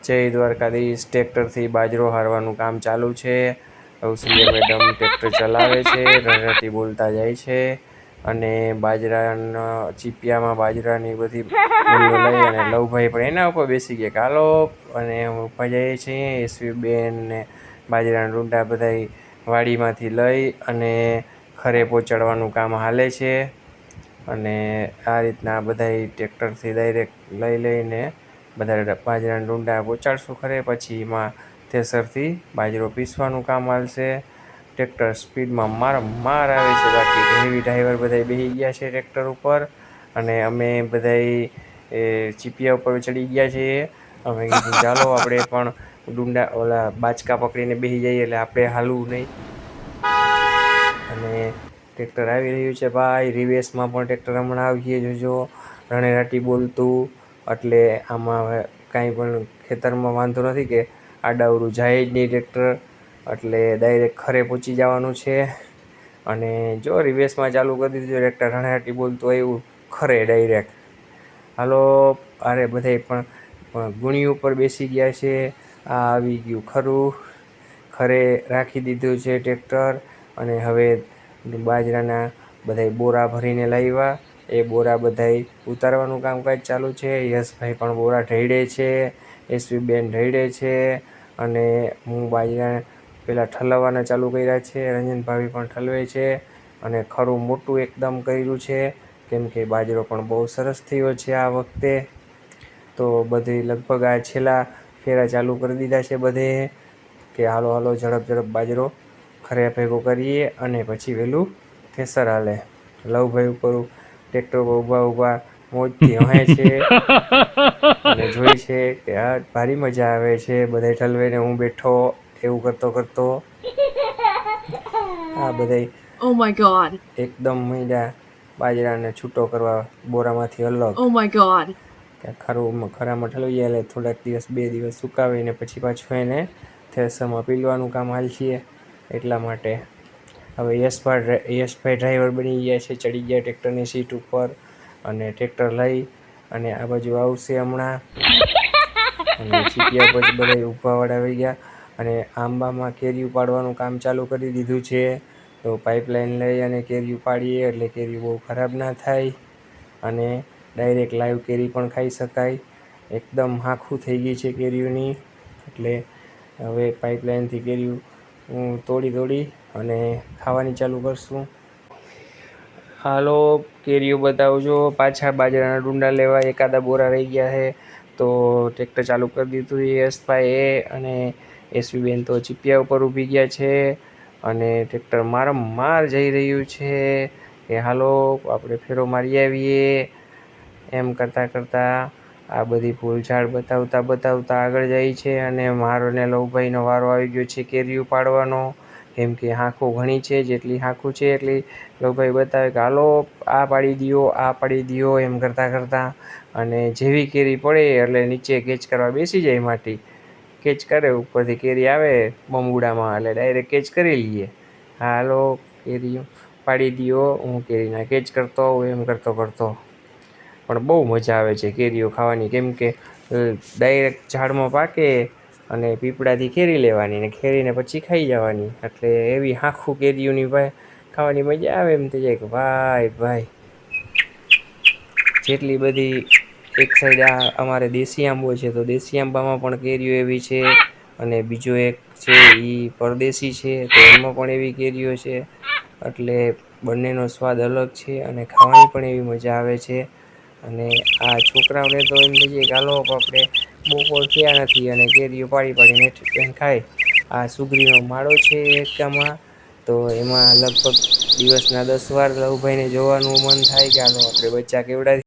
જય દ્વારકાધીશ. ટ્રેક્ટરથી બાજરો હારવાનું કામ ચાલુ છે. કૌશલ્યા મેડમ ટ્રેક્ટર ચલાવે છે, રણરટી બોલતા જાય છે અને બાજરાના ચીપિયામાં બાજરાની બધી ગુલ્લો લઈ અને લવભાઈ પણ એના ઉપર બેસી ગયા કે હાલો, અને અમે ઊભા જઈએ છીએ. એસવી બેન ને બાજરાના ડૂંડા બધા વાડીમાંથી લઈ અને ઘરે પહોંચાડવાનું કામ હાલે છે. અને આ રીતના બધા ટ્રેક્ટરથી ડાયરેક્ટ લઈને બધા બાજરાના ડૂંડા પહોંચાડશું ઘરે. પછી એમાં થેસરથી બાજરો પીસવાનું કામ હાલશે. ટ્રેક્ટર સ્પીડમાં માર આવે છે, બાકી હેવી ડ્રાઈવર બધા બેસી ગયા છે ટ્રેક્ટર ઉપર અને અમે બધા ચીપિયા ઉપર ચડી ગયા છીએ. અમે કીધું ચાલો આપણે પણ ડુંડા ઓલા બાચકા પકડીને બેસી જઈએ એટલે આપણે હાલવું નહીં. અને ટ્રેક્ટર આવી રહ્યું છે ભાઈ. રિવેસમાં પણ ટ્રેક્ટર હમણાં આવીએ જોજો. રણેરાટી બોલતું એટલે આમાં હવે કાંઈ પણ ખેતરમાં વાંધો નથી કે આડાવડું જાય જ નહીં ટ્રેક્ટર, એટલે ડાયરેક્ટ ઘરે પહોંચી જવાનું છે. અને જો રિવેસમાં ચાલુ કરી દીધું ટ્રેક્ટર, રણેરાટી બોલતું આવ્યું ખરે ડાયરેક્ટ. હાલો, અરે બધાય પણ ગુણી ઉપર બેસી ગયા છે. આ આવી ગયું ખરું, ખરે રાખી દીધું છે ટ્રેક્ટર. અને હવે બાજરાના બધાય બોરા ભરીને લાવ્યા. એ બોરા બધાય ઉતારવાનું કામકાજ ચાલુ છે. યશભાઈ પણ બોરા ઢળે છે, એસવી બેન ઢળે છે અને હું બાજરા પહેલાં ઠલવવાના ચાલુ કર્યા છે. રંજન ભાભી પણ ઠલવે છે અને ખરું મોટું એકદમ કર્યું છે, કેમ કે બાજરો પણ બહુ સરસ થયો છે આ વખતે. તો બધી લગભગ આ છેલ્લા ફેરા ચાલુ કરી દીધા છે બધે કે હાલો હાલો ઝડપ બાજરો ખરે ભેગો કરીએ અને પછી વહેલું થેસર હાલે. લવભાઈ ઉપર ટ્રેક્ટર પર ઊભા મોજથી હે છે અને જોઈ છે કે આ ભારી મજા આવે છે. બધાય ઠલવીને હું બેઠો એવું કરતો આ બધાય Oh my god. એકદમ મીંડા બાજરાને છૂટો કરવા બોરામાંથી અલગ. Oh my god. કે ખરામાં ઠલવીએ એટલે થોડાક દિવસ 2 દિવસ સુકાવીને પછી પાછું એને થેસરમાં પીલવાનું કામ હાલશે. એટલા માટે હવે યશભાઈ ડ્રાઈવર બની ગયા છે, ચડી ગયા ટ્રેક્ટરની સીટ ઉપર અને ટ્રેક્ટર લઈ અને આ બાજુ આવશે હમણાં. અને ચીપિયા પછી બધા ઊભાવાળા આવી ગયા અને આંબામાં કેરીયું પાડવાનું કામ ચાલુ કરી દીધું છે. તો પાઇપલાઇન લઈ અને કેરીયું પાડીએ એટલે કેરીયું બહુ ખરાબ ના થાય અને ડાયરેક્ટ લાઈવ કેરી પણ ખાઈ શકાય. એકદમ આખું થઈ ગઈ છે કેરીઓની, એટલે હવે પાઇપલાઇનથી કેરીયું તોડી અને ખાવાની ચાલુ કરશું. હાલો, કેરીઓ બતાવજો. પાછા બાજરાના ડુંડા લેવા એકાદા બોરા રહી ગયા છે, તો ટ્રેક્ટર ચાલુ કરી દીધું યશભાઈએ અને એસવી બેન તો ચીપિયા ઉપર ઊભી ગયા છે અને ટ્રેક્ટર માર જઈ રહ્યું છે કે હાલો આપણે ફેરો મારી આવીએ. એમ કરતાં આ બધી ફૂલઝાડ બતાવતા આગળ જાય છે અને મારો ને લવભાઈનો વારો આવી ગયો છે કેરીયું પાડવાનો. કેમ કે હાંખું ઘણી છે, જેટલી હાંખું છે એટલી લવભાઈ બતાવે કે હાલો આ પાડી દ્યો એમ કરતાં અને જેવી કેરી પડે એટલે નીચે કેચ કરવા બેસી જાય. માટી કેચ કરે, ઉપરથી કેરી આવે બમુડામાં એટલે ડાયરેક્ટ કેચ કરી લઈએ. હાલો કેરી પાડી દ્યો, હું કેરીના કેચ કરતો હોઉં એમ કરતો પણ બહુ મજા આવે છે કેરીઓ ખાવાની. કેમ કે ડાયરેક્ટ ઝાડમાં પાકે અને પીપળાથી ખેરી લેવાની ને ખેરીને પછી ખાઈ જવાની. એટલે એવી આખું કેરીઓની ખાવાની મજા આવે. એમ થઈ જાય કે ભાઈ જેટલી બધી એક સાઈડ આ અમારે દેશી આંબો છે, તો દેશી આંબામાં પણ કેરીઓ એવી છે અને બીજો એક છે એ પરદેશી છે, તો એમાં પણ એવી કેરીઓ છે. એટલે બંનેનો સ્વાદ અલગ છે અને ખાવાની પણ એવી મજા આવે છે. અને આ છોકરાઓને તો એમ થઈ જાય કે હાલો આપણે બપોર થયા નથી અને કેરીઓ પાડીને ખાય. આ સુગરીનો માળો છે એક ગામમાં, તો એમાં લગભગ દિવસના 10 વાર લવભાઈને જોવાનું મન થાય કે હાલો આપણે બચ્ચા કેવડાવી